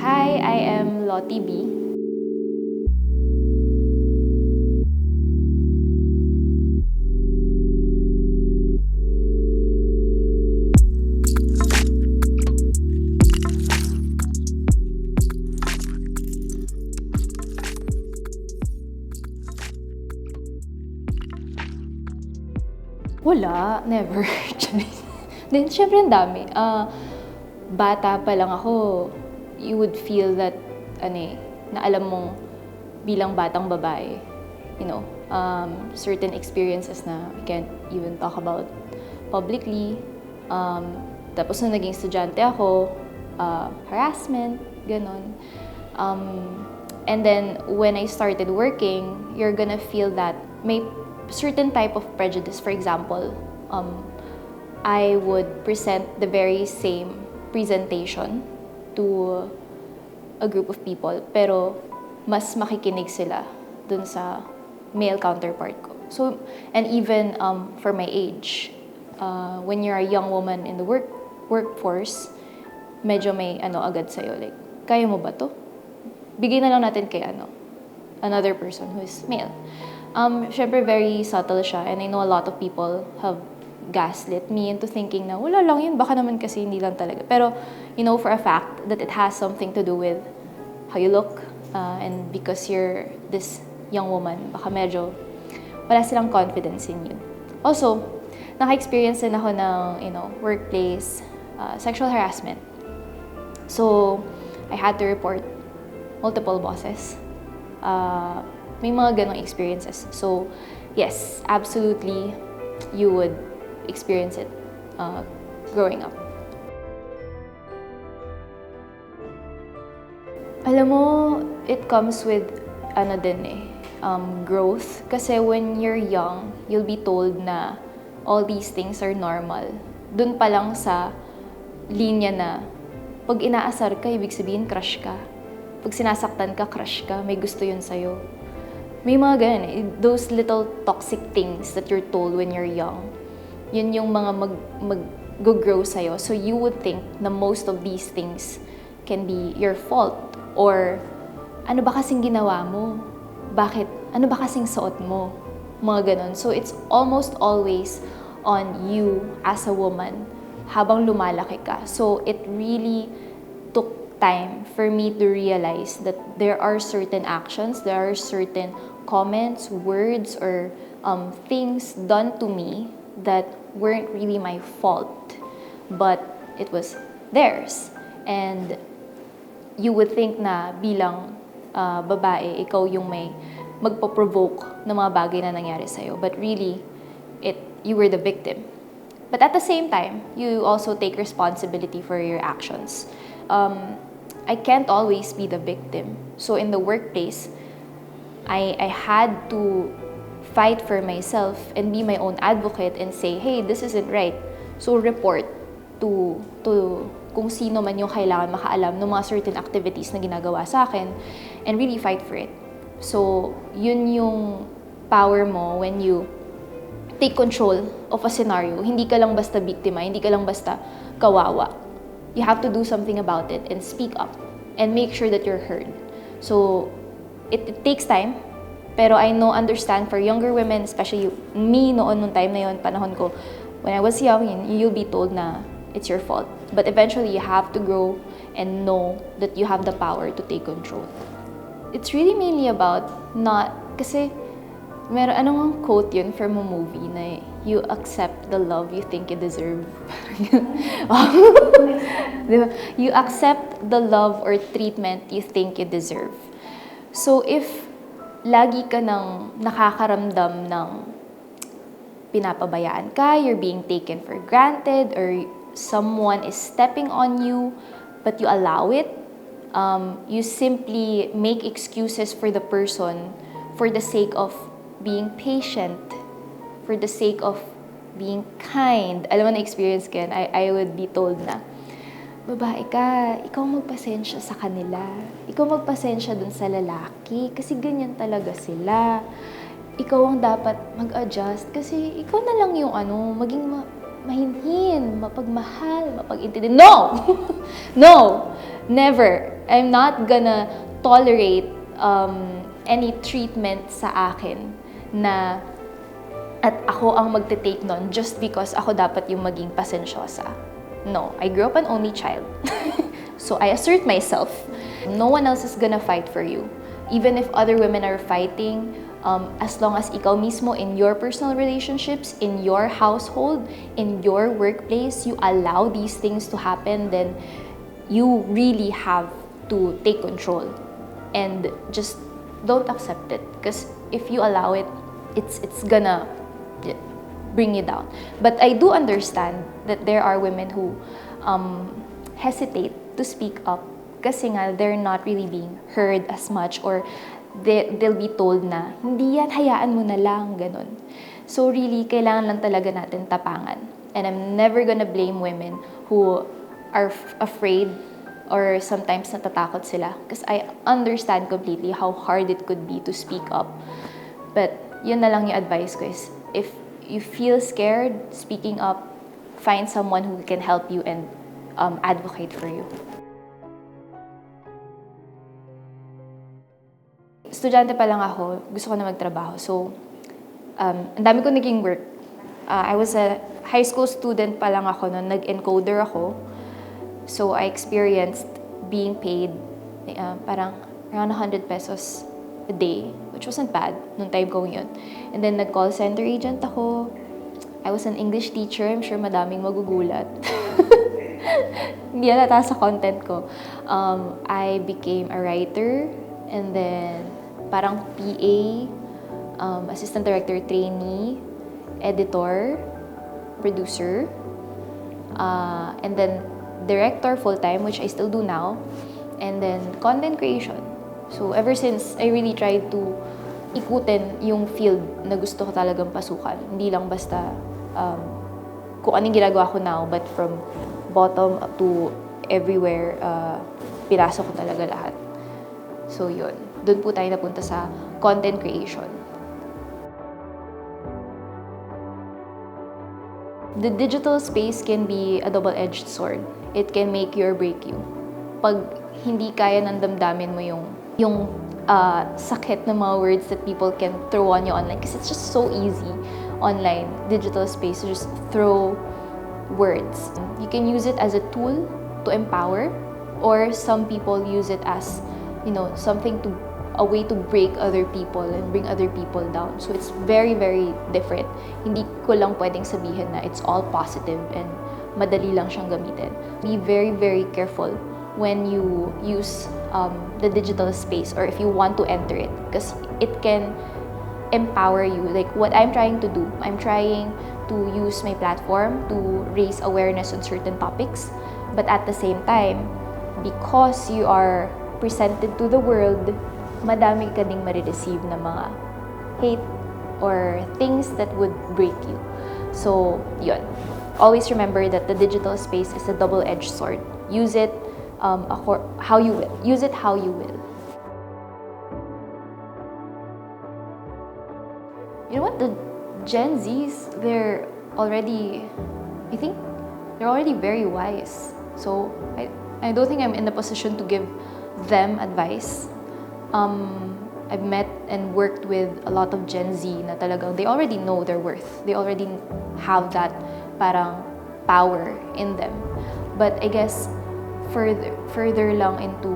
Hi, I am Lottie Bie. Wala, never. Then, syempre ang dami. Bata pa lang ako, you would feel that, na alam mong bilang batang babae, certain experiences na we can't even talk about publicly. Tapos nung naging estudyante ako, harassment, ganon. And then, when I started working, you're gonna feel that may certain type of prejudice. For example, I would present the very same presentation to a group of people, pero mas makikinig sila dun sa male counterpart ko. So, and even for my age, when you're a young woman in the workforce, medyo may agad sa'yo, like, kaya mo ba to? Bigay na lang natin kay another person who is male. Syempre very subtle siya, and I know a lot of people have gaslit me into thinking na wala lang yun, baka naman kasi hindi lang talaga. Pero, for a fact that it has something to do with how you look, and because you're this young woman, baka medyo wala silang confidence in you. Also, naka-experience din ako ng, workplace, sexual harassment. So, I had to report multiple bosses. May mga ganong experiences. So, yes, absolutely, you would experience it growing up. Alam mo, it comes with growth. Kasi when you're young, you'll be told na all these things are normal. Dun pa lang sa linya na pag inaasar ka, ibig sabihin crush ka. Pag sinasaktan ka, crush ka. May gusto yun sa'yo. May mga ganun those little toxic things that you're told when you're young. Yun yung mga mag-grow sa'yo. So you would think na most of these things can be your fault. Or, ano ba kasing ginawa mo? Bakit? Ano ba kasing suot mo? Mga ganun. So it's almost always on you as a woman habang lumalaki ka. So it really took time for me to realize that there are certain actions, there are certain comments, words, or things done to me that weren't really my fault, but it was theirs. And you would think na bilang babae, ikaw yung may magpo-provoke ng mga bagay na nangyari sa'yo. But really, you were the victim. But at the same time, you also take responsibility for your actions. I can't always be the victim. So in the workplace, I had to fight for myself and be my own advocate and say, hey, this isn't right. So report to kung sino man yung kailangan makaalam ng mga certain activities na ginagawa sa akin and really fight for it. So yun yung power mo when you take control of a scenario. Hindi ka lang basta biktima, hindi ka lang basta kawawa. You have to do something about it and speak up and make sure that you're heard. So it takes time, pero I understand for younger women, especially me nung time na yun, panahon ko, when I was young, you'll be told na it's your fault. But eventually, you have to grow and know that you have the power to take control. It's really mainly about kasi anong quote yun from a movie na you accept the love you think you deserve. Diba? You accept the love or treatment you think you deserve. So if lagi ka nang nakakaramdam ng pinapabayaan ka, you're being taken for granted, or someone is stepping on you, but you allow it, you simply make excuses for the person for the sake of being patient, for the sake of being kind. Alam mo na experience ko yan, I would be told na, babae ka, ikaw magpasensya sa kanila. Ikaw magpasensya dun sa lalaki kasi ganyan talaga sila. Ikaw ang dapat mag-adjust kasi ikaw na lang yung maging mahinhin, mapagmahal, mapag-intindi. No! No! Never. I'm not gonna tolerate any treatment sa akin na at ako ang magte-take nun just because ako dapat yung maging pasensyosa. No, I grew up an only child. So I assert myself. No one else is gonna fight for you. Even if other women are fighting, as long as ikaw mismo in your personal relationships, in your household, in your workplace, you allow these things to happen, then you really have to take control and just don't accept it. Because if you allow it, it's gonna bring you down. But I do understand that there are women who hesitate to speak up kasi nga they're not really being heard as much, or they'll be told na, hindi yan, hayaan mo na lang, ganun. So really, kailangan lang talaga natin tapangan. And I'm never gonna blame women who are afraid or sometimes natatakot sila. Because I understand completely how hard it could be to speak up. But yun na lang yung advice ko is, if you feel scared speaking up, find someone who can help you and advocate for you. Estudyante pa lang ako, gusto ko na magtrabaho. So, ang dami ko naging work. I was a high school student pa lang ako nung nag-encoder ako. So, I experienced being paid parang around 100 pesos a day, which wasn't bad nung time ko yun. And then, nag-call center agent ako. I was an English teacher. I'm sure madaming magugulat. Hindi halata sa content ko. I became a writer, and then parang PA, assistant director trainee, editor, producer, and then director full-time, which I still do now, and then content creation. So ever since, I really tried to ikutin yung field na gusto ko talagang pasukan. Hindi lang basta kung anong ginagawa ko now, but from bottom up to everywhere, pinasok ko talaga lahat. So yun, doon po tayo napunta sa content creation. The digital space can be a double-edged sword. It can make you or break you. Pag hindi kaya ng damdamin mo yung sakit ng mga words that people can throw on you online, because it's just so easy online, digital space, to just throw words. You can use it as a tool to empower, or some people use it as, a way to break other people and bring other people down. So it's very, very different. Hindi ko lang pwedeng sabihin na it's all positive and madali lang siyang gamitin. Be very, very careful when you use the digital space, or if you want to enter it, because it can empower you. Like what I'm trying to do, I'm trying to use my platform to raise awareness on certain topics, but at the same time, because you are presented to the world, madami ka ding marireceive na mga hate or things that would break you. So, yun. Always remember that the digital space is a double-edged sword. Use it how you will. Use it how you will. You know what? The Gen Zs, they're already very wise. So, I don't think I'm in the position to give them advice. I've met and worked with a lot of Gen Z na talagang they already know their worth. They already have that parang power in them. But I guess further lang into,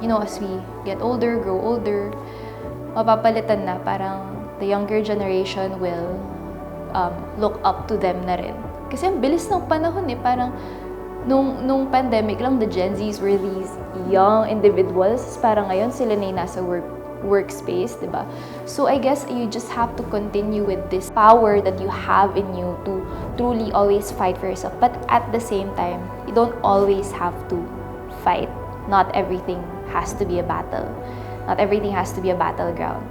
as we get older, grow older, mapapalitan na parang the younger generation will look up to them na rin. Kasi ang bilis ng panahon parang nung pandemic lang, the Gen Zs were these young individuals. Parang ngayon, sila na yung nasa workspace, diba? So I guess you just have to continue with this power that you have in you to truly always fight for yourself. But at the same time, you don't always have to fight. Not everything has to be a battle. Not everything has to be a battleground.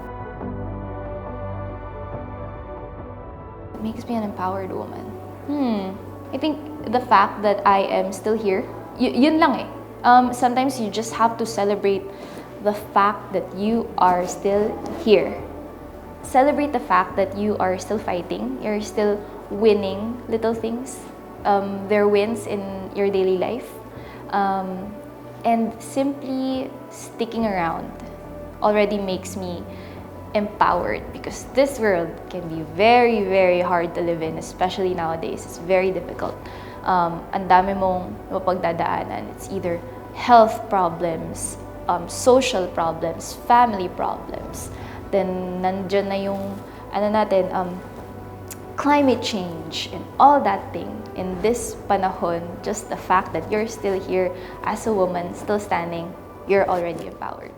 It makes me an empowered woman. I think the fact that I am still here, yun lang eh. Sometimes you just have to celebrate the fact that you are still here. Celebrate the fact that you are still fighting, you're still winning little things. There are wins in your daily life. And simply sticking around already makes me empowered, because this world can be very, very hard to live in, especially nowadays. It's very difficult. Ang dami mong mapagdadaanan. It's either health problems, social problems, family problems. Then, nandyan na yung, climate change and all that thing. In this panahon, just the fact that you're still here as a woman, still standing, you're already empowered.